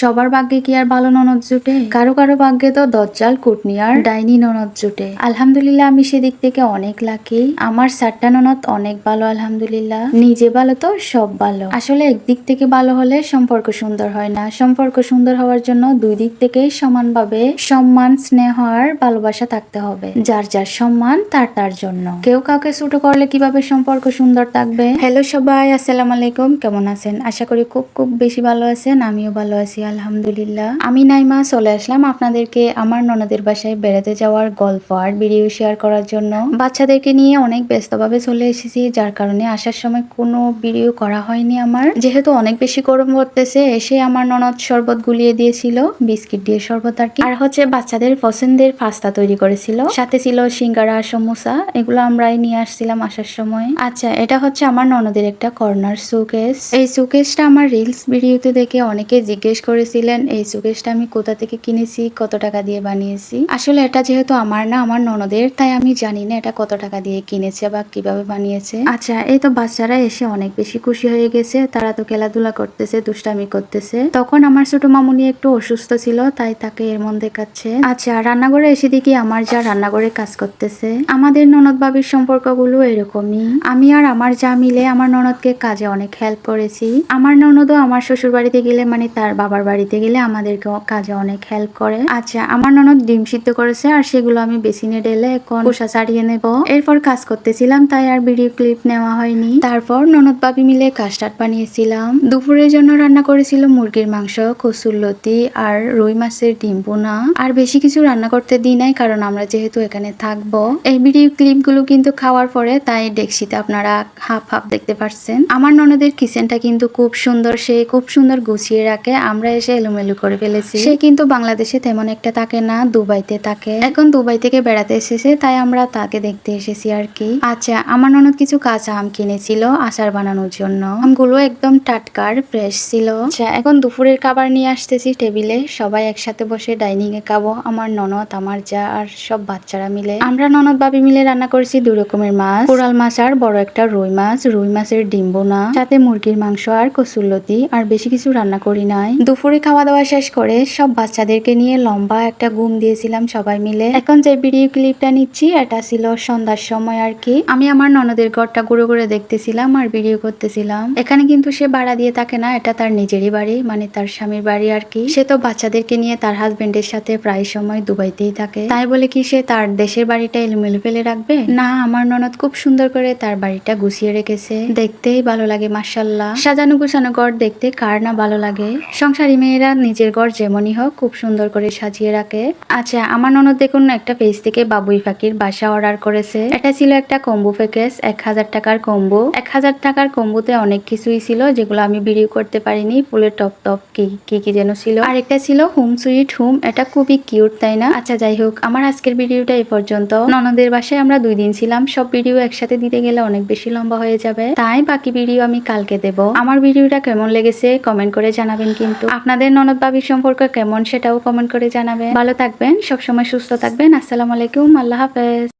সবার ভাগ্যে কি আর ভালো ননদ জুটে? কারো কারো ভাগ্যে তো দজ্জাল, কুটনি আর ডাইনি ননদ জুটে। আলহামদুলিল্লাহ আমি সেদিক থেকে অনেক লাকি। আমার 4টা ননদ অনেক ভালো আলহামদুলিল্লাহ। নিজে ভালো তো সব ভালো। আসলে একদিক থেকে ভালো হলে সম্পর্ক সুন্দর হয় না। সম্পর্ক সুন্দর হওয়ার জন্য দুই দিক থেকেই সমানভাবে সম্মান, স্নেহ আর ভালোবাসা থাকতে হবে। যার যার সম্মান তার তার জন্য। কেউ কাউকে ছোট করলে কিভাবে সম্পর্ক সুন্দর থাকবে? হ্যালো সবাই, আসসালামু আলাইকুম। কেমন আছেন? আশা করি খুব খুব বেশি ভালো আছেন। আমিও ভালো আছি আলহামদুলিল্লাহ। আমি নাইমা চলে আসলাম আপনাদেরকে আমার ননদের বাসায় বেড়াতে যাওয়ার গল্প আর ভিডিও শেয়ার করার জন্য। বাচ্চাদেরকে নিয়ে অনেক ব্যস্তভাবে চলে এসেছি, যার কারণে আসার সময় কোনো ভিডিও করা হয়নি আমার। যেহেতু অনেক বেশি গরম পড়তেছে, এসে আমার ননদ শরবত গুলিয়ে দিয়েছিল, বিস্কিট দিয়ে শরবত আর কি। আর হচ্ছে বাচ্চাদের পছন্দের পাস্তা তৈরি করেছিল, সাথে ছিল সিঙ্গারা, সমোসা। এগুলো আমরাই নিয়ে আসছিলাম আসার সময়। আচ্ছা, এটা হচ্ছে আমার ননদের একটা কর্নার শোকেস। এই শোকেসটা আমার রিলস ভিডিওতে দেখে অনেকে জিজ্ঞেস করেছিলেন এই শোকেসটা আমি কোথা থেকে কিনেছি, কত টাকা দিয়ে বানিয়েছি। আসলে এটা যেহেতু আমার না, আমার ননদের, তাই আমি জানি না এটা কত টাকা দিয়ে কিনেছে বা কিভাবে বানিয়েছে। আচ্ছা, এই তো বাচ্চারা এসে অনেক বেশি খুশি হয়ে গেছে। তারা তো খেলাধুলা করতেছে, দুষ্টামি করতেছে। তখন আমার ছোট মামুনি একটু অসুস্থ ছিল, তাই তাকে এর মন দেখাচ্ছে। আচ্ছা, রান্নাঘরে এসে দেখি আমার যা রান্নাঘরে কাজ করতেছে। আমাদের ননদ ভাবির সম্পর্কগুলো এরকমই। আমি আর আমার যা মিলে আমার ননদকে কাজে অনেক হেল্প করেছি। আমার ননদও আমার শ্বশুর বাড়িতে গেলে, মানে তার বাবার বাড়িতে গেলে, আমাদেরকে কাজে অনেক হেল্প করে। আচ্ছা, আমার ননদ ডিম সিদ্ধ করেছে আর সেগুলো আমি বেসিনে ঢেলে এখন খোসা ছাড়িয়ে নেব। এরপর কাজ করতেছিলাম, তাই আর ভিডিও ক্লিপ নেওয়া হয়নি। তারপর ননদ ভাবি মিলে কাস্টার্ড বানিয়েছিলাম। দুপুরের জন্য রান্না করেছিল মুরগির মাংস, কচুরলতি আর রুই মাছের ডিম বোনা। আর বেশি কিছু রান্না করতে দিই নাই, কারণ আমরা যেহেতু এখানে থাকবো। এই ভিডিও ক্লিপ গুলো কিন্তু খাওয়ার পরে, তাই ডেক্সিতে আপনারা হাফ হাফ দেখতে পাচ্ছেন। আমার ননদের কিচেনটা কিন্তু খুব সুন্দর, সে খুব সুন্দর গুছিয়ে রাখে। আমরা এসে এলোমেলো করে ফেলেছি। সে কিন্তু বাংলাদেশে তেমন একটা থাকে না, দুবাইতে থাকে। এখন দুবাই থেকে বেড়াতে এসেছে, তাই আমরা তাকে দেখতে এসেছি আর কি। আচ্ছা, আমার ননদ কিছু কাঁচা আম কিনেছিল আচার বানানোর জন্য। আমগুলো একদম টাটকার ফ্রেশ ছিল। আচ্ছা, এখন দুপুরের খাবার নিয়ে আসতেছি টেবিলে। সবাই একসাথে বসে ডাইনিং এ খাবো। আমার ননদ, আমার যা আর সব বাচ্চারা মিলে। আমরা ননদ ভাবি মিলে রান্না করেছি 2 রকমের মাছ, কোরাল মাছ আর বড় একটা রুই মাছ, রুই মাছের ডিম বোনা, সাথে মুরগির মাংস আর কচুরলতি। আর বেশি কিছু রান্না করি নাই। দুপুরে খাওয়া দাওয়া শেষ করে সব বাচ্চাদেরকে নিয়ে লম্বা একটা ঘুম দিয়েছিলাম সবাই মিলে। এখন যে ভিডিও ক্লিপটা নিচ্ছি, এটা ছিল সন্ধ্যার সময় আর কি। আমি আমার ননদের ঘরটা ঘুরে ঘুরে দেখতেছিলাম আর ভিডিও করতেছিলাম। এখানে কিন্তু সে ভাড়া দিয়ে থাকে না, এটা তার নিজেরই বাড়ি, মানে তার স্বামীর বাড়ি আর কি। সে তো বাচ্চাদেরকে নিয়ে তার হাজবেন্ডের সাথে প্রায় সময় দুবাইতেই থাকে, তাই বলে কি সে তার দেশের বাড়িটা এলোমেলো ফেলে রাখবে? না, আমার ননদ খুব সুন্দর করে তার বাড়িটা গুছিয়ে রেখেছে। দেখতেই ভালো লাগে মাশাআল্লাহ। সাজানো গুছানো ঘর দেখতে কার না ভালো লাগে। সংসারী মেয়েরা নিজের ঘর যেমনই হোক খুব সুন্দর করে সাজিয়ে রাখে। আচ্ছা, আমার ননদ দেখুন একটা পেজ থেকে বাবুই পাখির বাসা অর্ডার করেছে। এটা ছিল একটা কম্বো প্যাকেজ, 1000 টাকার কম্বো। 1000 টাকার কম্বোতে অনেক কিছুই ছিল, যেগুলো আমি ভিডিও করতে পারিনি। ফুলের টপ টপ কি যেন ছিল। আর একটা ছিল হোম সুইট হোম, এটা খুবই কিউট, তাই না? আচ্ছা, যাই হোক, আমার আজকের ভিডিওটা এই পর্যন্ত। ননদের বাসায় আমরা 2 দিন ছিলাম। সব ভিডিও একসাথে দিতে গেলে অনেক বেশি লম্বা হয়ে যাবে, তাই বাকি ভিডিও আমি কালকে দেব। আমার ভিডিওটা কেমন লেগেছে কমেন্ট করে জানাবেন, কিন্তু আপনাদের ননদ ভাবির সম্পর্ক কেমন সেটাও কমেন্ট করে জানাবেন। ভালো থাকবেন, সবসময় সুস্থ থাকবেন। আসসালামু আলাইকুম, আল্লাহ হাফেজ।